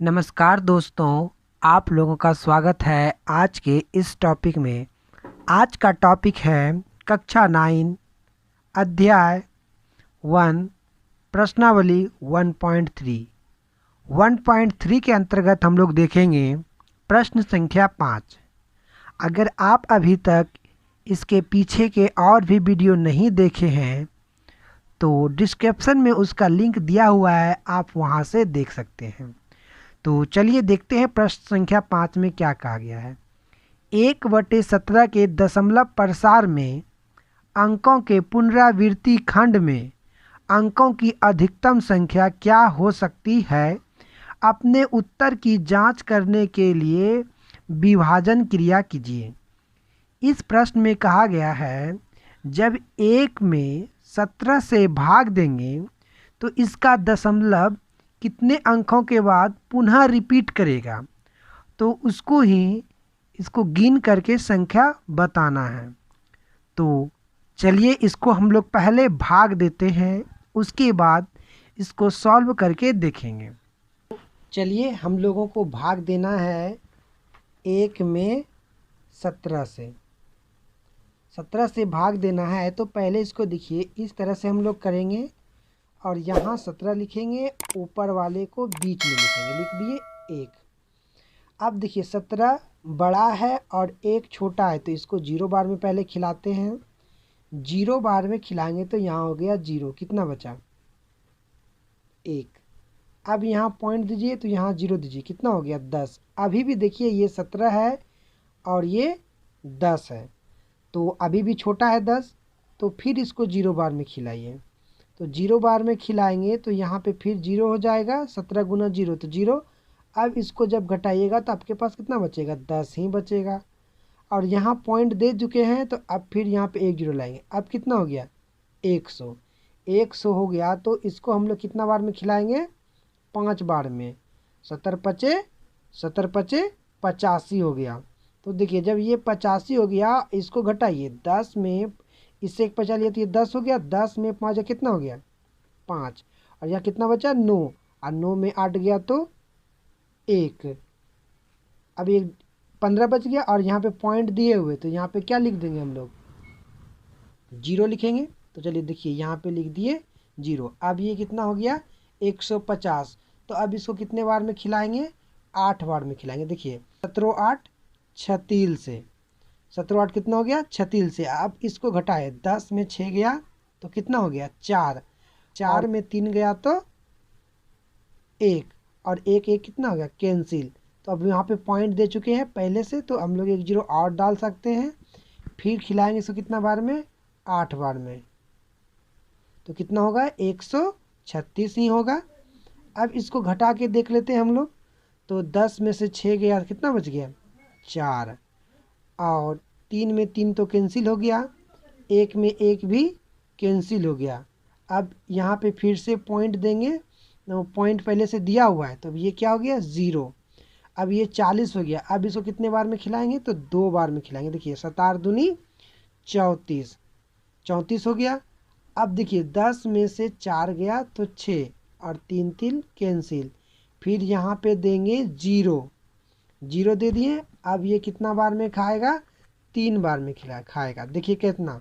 नमस्कार दोस्तों, आप लोगों का स्वागत है आज के इस टॉपिक में। आज का टॉपिक है कक्षा 9 अध्याय 1 प्रश्नावली 1.3। 1.3 के अंतर्गत हम लोग देखेंगे प्रश्न संख्या 5। अगर आप अभी तक इसके पीछे के और भी वीडियो नहीं देखे हैं तो डिस्क्रिप्शन में उसका लिंक दिया हुआ है, आप वहां से देख सकते हैं। तो चलिए देखते हैं प्रश्न संख्या 5 में क्या कहा गया है। 1/17 के दशमलव प्रसार में अंकों के पुनरावृत्ति खंड में अंकों की अधिकतम संख्या क्या हो सकती है? अपने उत्तर की जांच करने के लिए विभाजन क्रिया कीजिए। इस प्रश्न में कहा गया है जब 1 में 17 से भाग देंगे तो इसका दशमलव कितने अंकों के बाद पुनः रिपीट करेगा, तो उसको ही इसको गिन करके संख्या बताना है। तो चलिए इसको हम लोग पहले भाग देते हैं, उसके बाद इसको सॉल्व करके देखेंगे। चलिए हम लोगों को भाग देना है 1 में 17 से। 17 से भाग देना है तो पहले इसको देखिए इस तरह से हम लोग करेंगे और यहाँ 17 लिखेंगे, ऊपर वाले को बीच में लिखेंगे, लिख दिए 1। अब देखिए 17 बड़ा है और 1 छोटा है तो इसको 0 बार में पहले खिलाते हैं। 0 बार में खिलाएंगे तो यहाँ हो गया 0, कितना बचा 1। अब यहाँ पॉइंट दीजिए तो यहाँ 0 दीजिए, कितना हो गया 10। अभी भी देखिए ये 17 है और ये 10 है तो अभी भी छोटा है 10, तो फिर इसको 0 बार में खिलाइए। तो 0 बार में खिलाएंगे तो यहाँ पे फिर 0 हो जाएगा, 17 गुना 0 तो 0। अब इसको जब घटाइएगा तो आपके पास कितना बचेगा 10 ही बचेगा। और यहाँ पॉइंट दे चुके हैं तो अब फिर यहाँ पे 1 0 लाएंगे। अब कितना हो गया 100। 100 हो गया तो इसको हम लोग कितना बार में खिलाएंगे 5 बार में। 70 पचे 70 पचे 85 हो गया। तो देखिए जब ये 85 हो गया इसको घटाइए, 10 में इससे 1 बचा लिया तो ये 10 हो गया। 10 में 5 कितना हो गया 5, और यहाँ कितना बचा 9, और 9 में 8 गया तो 1। अब ये 15 बच गया और यहाँ पे पॉइंट दिए हुए तो यहाँ पे क्या लिख देंगे हम लोग 0 लिखेंगे। तो चलिए देखिए यहाँ पे लिख दिए 0। अब ये कितना हो गया 150। तो अब इसको कितने बार में खिलाएंगे 8 बार में खिलाएंगे। देखिए 17 8 36 से 17 8 कितना हो गया 36 से। अब इसको घटाए, 10 में 6 गया तो कितना हो गया 4, 4 में 3 गया तो 1, और 1 1 कितना हो गया कैंसिल। तो अब यहाँ पे पॉइंट दे चुके हैं पहले से तो हम लोग 1 0 और डाल सकते हैं। फिर खिलाएंगे इसको कितना बार में 8 बार में, तो कितना होगा 136 ही होगा। अब इसको घटा के देख लेते हैं हम लोग। तो 10 में से 6 गया कितना बच गया 4, और 3 में 3 तो कैंसिल हो गया, 1 में 1 भी कैंसिल हो गया। अब यहाँ पे फिर से पॉइंट देंगे, तो पॉइंट पहले से दिया हुआ है तो अब ये क्या हो गया 0। अब ये 40 हो गया। अब इसको कितने बार में खिलाएंगे तो 2 बार में खिलाएंगे। देखिए 7 दूनी 34, 34 हो गया। अब देखिए 10 में से 4 गया तो 6, और 3 3 कैंसिल। फिर यहाँ पे देंगे 0, 0 दे दिए। अब ये कितना बार में खाएगा 3 बार में खाएगा। देखिए कितना,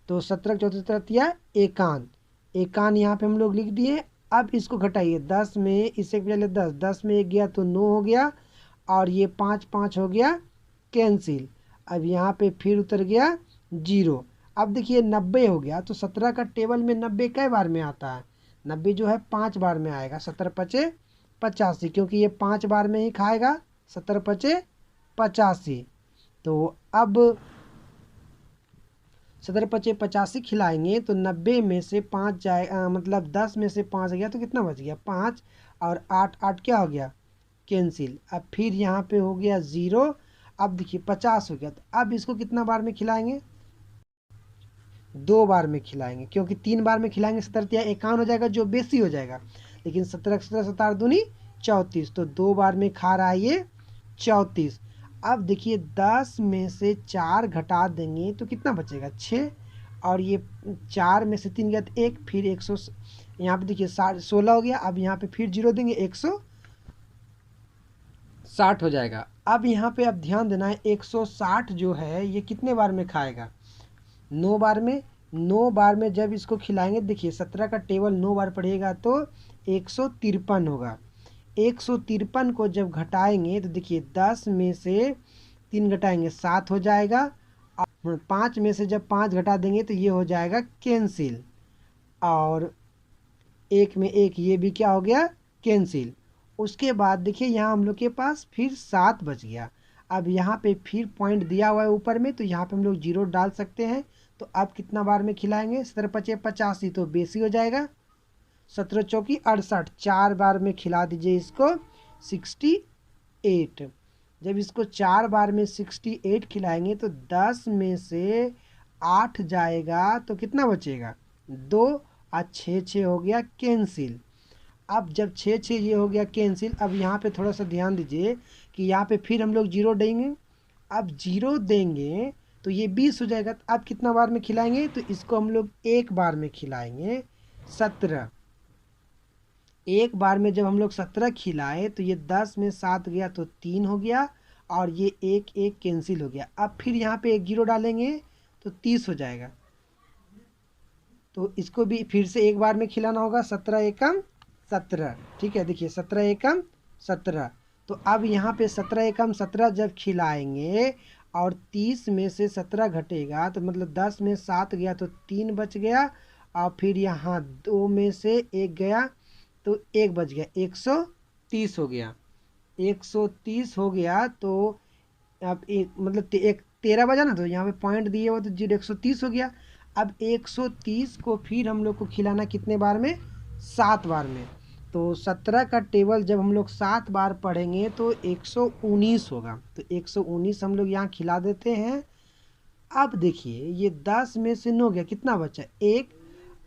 तो 17 34 तरतिया 51, 51 यहाँ पे हम लोग लिख दिए। अब इसको घटाइए, 10 में इससे पहले 10, 10 में 1 गया तो 9 हो गया, और ये 5 5 हो गया कैंसिल। अब यहाँ पे फिर उतर गया 0। अब देखिए 90 हो गया। तो 17 का टेबल में 90 कई बार में आता है 90 जो है 5 बार में आएगा। 17 पचे 85, क्योंकि ये 5 बार में ही खाएगा। 17 पचे 85, तो अब 17 पचे 85 खिलाएंगे तो 90 में से 5 जाए, मतलब 10 में से 5 गया तो कितना बच गया 5, और 8 8 क्या हो गया कैंसिल। अब फिर यहाँ पे हो गया 0। अब देखिए 50 हो गया। तो अब इसको कितना बार में खिलाएंगे 2 बार में खिलाएंगे, क्योंकि 3 बार में खिलाएंगे 17 51 हो जाएगा जो बेसी हो जाएगा। लेकिन 17 17 17 दूनी 34, तो 2 बार में खा रहा है ये 34। अब देखिए 10 में से 4 घटा देंगे तो कितना बचेगा 6, और ये 4 में से 3 गया तो 1, फिर 100 यहाँ पे देखिए 16 हो गया। अब यहाँ पे फिर 0 देंगे 60 हो जाएगा। अब यहाँ पे अब ध्यान देना है 160 जो है ये कितने बार में खाएगा, 9 बार में। 9 बार में जब इसको खिलाएंगे, देखिए 17 का टेबल 9 बार पढ़िएगा तो 153 होगा। 153 को जब घटाएंगे तो देखिए 10 में से 3 घटाएंगे 7 हो जाएगा, और 5 में से जब 5 घटा देंगे तो ये हो जाएगा कैंसिल, और 1 में 1 ये भी क्या हो गया, कैंसिल। उसके बाद देखिए यहाँ हम लोग के पास फिर 7 बच गया। अब यहाँ पे फिर पॉइंट दिया हुआ है ऊपर में, तो यहाँ पे हम लोग 0 डाल सकते हैं। तो अब कितना बार में खिलाएंगे, 17 पचे 85 तो बेसी हो जाएगा, 17 चौकी 68, 4 बार में खिला दीजिए इसको 68। जब इसको 4 बार में 68 खिलाएंगे तो 10 में से 8 जाएगा तो कितना बचेगा, 2, और 6 हो गया कैंसिल। अब जब 6 ये हो गया कैंसिल, अब यहाँ पे थोड़ा सा ध्यान दीजिए कि यहाँ पे फिर हम लोग 0 देंगे। अब 0 देंगे तो ये 20 हो जाएगा। तो अब कितना बार में खिलाएंगे, तो इसको हम लोग 1 बार में खिलाएंगे 17। 1 बार में जब हम लोग 17 खिलाए तो ये 10 में 7 गया तो 3 हो गया, और ये 1 कैंसिल हो गया। अब फिर यहाँ पे 1 0 डालेंगे तो 30 हो जाएगा। तो इसको भी फिर से 1 बार में खिलाना होगा, 17 एकम 17, ठीक है। देखिए 17 एकम 17। तो अब यहाँ पे 17 एकम 17 जब खिलाएंगे और 30 में से 17 घटेगा तो मतलब 10 में 7 गया तो 3 बच गया, और फिर यहाँ 2 में से 1 गया तो 1 बच गया, 130 हो गया। 130 हो गया तो अब एक मतलब एक 13 बजा ना, तो यहाँ पे पॉइंट दिए हुआ तो 130 हो गया। अब 130 को फिर हम लोग को खिलाना कितने बार में, 7 बार में। तो 17 का टेबल जब हम लोग 7 बार पढ़ेंगे तो 119 होगा। तो 119 हम लोग यहाँ खिला देते हैं। अब देखिए ये 10 में से 9 गया, कितना बचा, 1,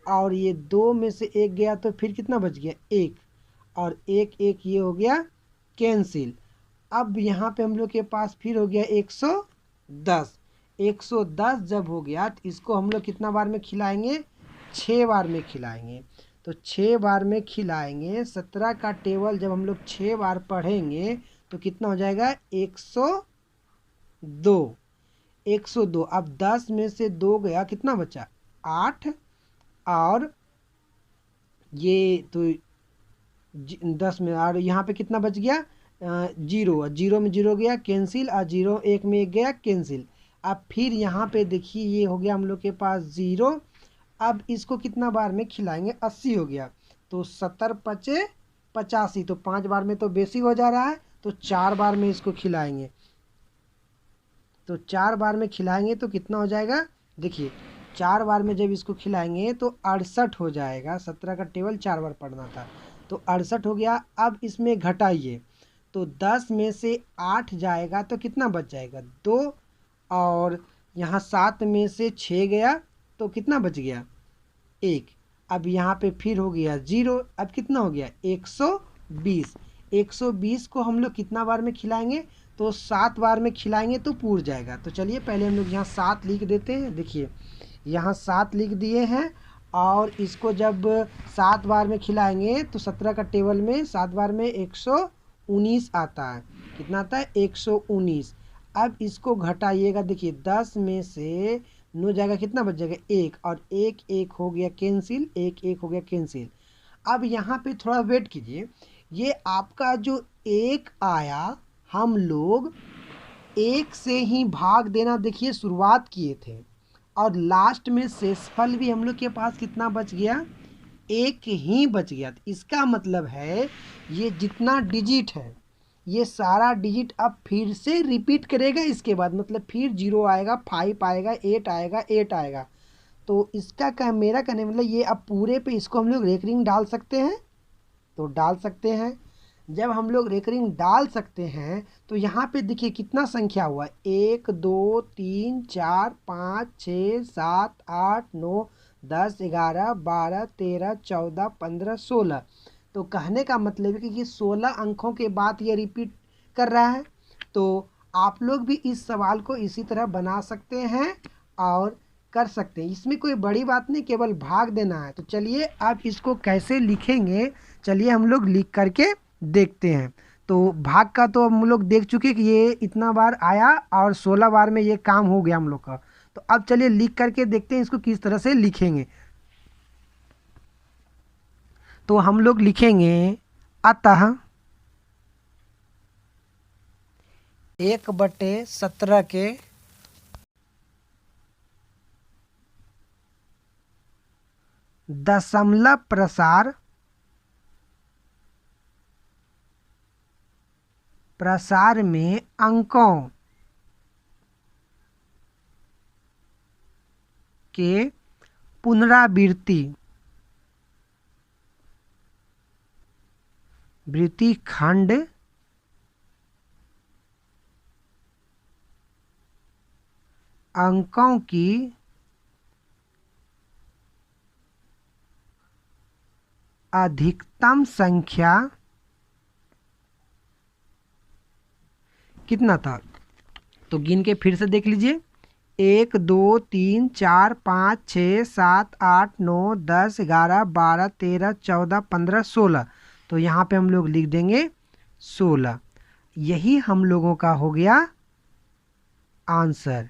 और ये 2 में से 1 गया तो फिर कितना बच गया, 1, और 1 ये हो गया कैंसिल। अब यहाँ पे हम लोग के पास फिर हो गया 110। 110 जब हो गया तो इसको हम लोग कितना बार में खिलाएंगे, 6 बार में खिलाएंगे। तो 6 बार में खिलाएंगे। 17 का टेबल जब हम लोग 6 बार पढ़ेंगे तो कितना हो जाएगा, 102। 102। अब 10 में से 2 गया, कितना बचा, 8, और ये तो 10 में, और यहाँ पे कितना बच गया, 0। 0 में 0 गया कैंसिल, और 0 1 में 1 गया कैंसिल। अब फिर यहाँ पे देखिए ये हो गया हम लोग के पास 0। अब इसको कितना बार में खिलाएंगे, 80 हो गया। तो 70 पचे 85, तो 5 बार में तो बेसी हो जा रहा है, तो 4 बार में इसको खिलाएंगे। तो 4 बार में खिलाएंगे तो कितना हो जाएगा, देखिए 4 बार में जब इसको खिलाएंगे तो 68 हो जाएगा। 17 का टेबल 4 बार पढ़ना था तो 68 हो गया। अब इसमें घटाइए तो 10 में से 8 जाएगा तो कितना बच जाएगा, 2, और यहाँ 7 में से 6 गया तो कितना बच गया, 1। अब यहाँ पे फिर हो गया 0। अब कितना हो गया, 120। 120 को हम लोग कितना बार में खिलाएंगे, तो 7 बार में खिलाएंगे तो पूर जाएगा। तो चलिए पहले हम लोग यहाँ 7 लिख देते हैं। देखिए यहाँ 7 लिख दिए हैं, और इसको जब 7 बार में खिलाएंगे तो 17 का टेबल में 7 बार में 119 आता है। कितना आता है, 119। अब इसको घटाइएगा, देखिए 10 में से 9 जाएगा, कितना बच जाएगा, 1, और 1 हो गया कैंसिल, 1 हो गया कैंसिल। अब यहाँ पे थोड़ा वेट कीजिए, ये आपका जो 1 आया, हम लोग 1 से ही भाग देना देखिए शुरुआत किए थे, और लास्ट में शेषफल भी हम लोग के पास कितना बच गया, 1 ही बच गया। तो इसका मतलब है ये जितना डिजिट है ये सारा डिजिट अब फिर से रिपीट करेगा इसके बाद, मतलब फिर 0 आएगा, 5 आएगा, 8 आएगा, 8 आएगा। तो इसका मेरा कहने मतलब ये अब पूरे पे इसको हम लोग रेकरिंग डाल सकते हैं, तो डाल सकते हैं। जब हम लोग रेकरिंग डाल सकते हैं तो यहाँ पे देखिए कितना संख्या हुआ, 1 2 3 4 5 6 7 8 9 10 11 12 13 14 15 16। तो कहने का मतलब है कि ये 16 अंकों के बाद ये रिपीट कर रहा है। तो आप लोग भी इस सवाल को इसी तरह बना सकते हैं और कर सकते हैं, इसमें कोई बड़ी बात नहीं, केवल भाग देना है। तो चलिए आप इसको कैसे लिखेंगे, चलिए हम लोग लिख करके देखते हैं। तो भाग का तो हम लोग देख चुके कि ये इतना बार आया और 16 बार में ये काम हो गया हम लोग का। तो अब चलिए लिख करके देखते हैं इसको किस तरह से लिखेंगे। तो हम लोग लिखेंगे अतः 1/17 के दशमलव प्रसार में अंकों के पुनरावृत्ति खंड अंकों की अधिकतम संख्या कितना था। तो गिन के फिर से देख लीजिए, 1 2 3 4 5 6 7 8 9 10 11 12 13 14 15 16। तो यहाँ पे हम लोग लिख देंगे 16। यही हम लोगों का हो गया आंसर।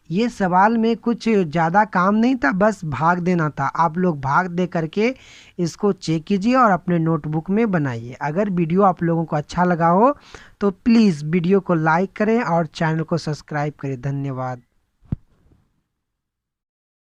ये सवाल में कुछ ज़्यादा काम नहीं था, बस भाग देना था। आप लोग भाग दे करके इसको चेक कीजिए और अपने नोटबुक में बनाइए। अगर वीडियो आप लोगों को अच्छा लगा हो तो प्लीज़ वीडियो को लाइक करें और चैनल को सब्सक्राइब करें। धन्यवाद।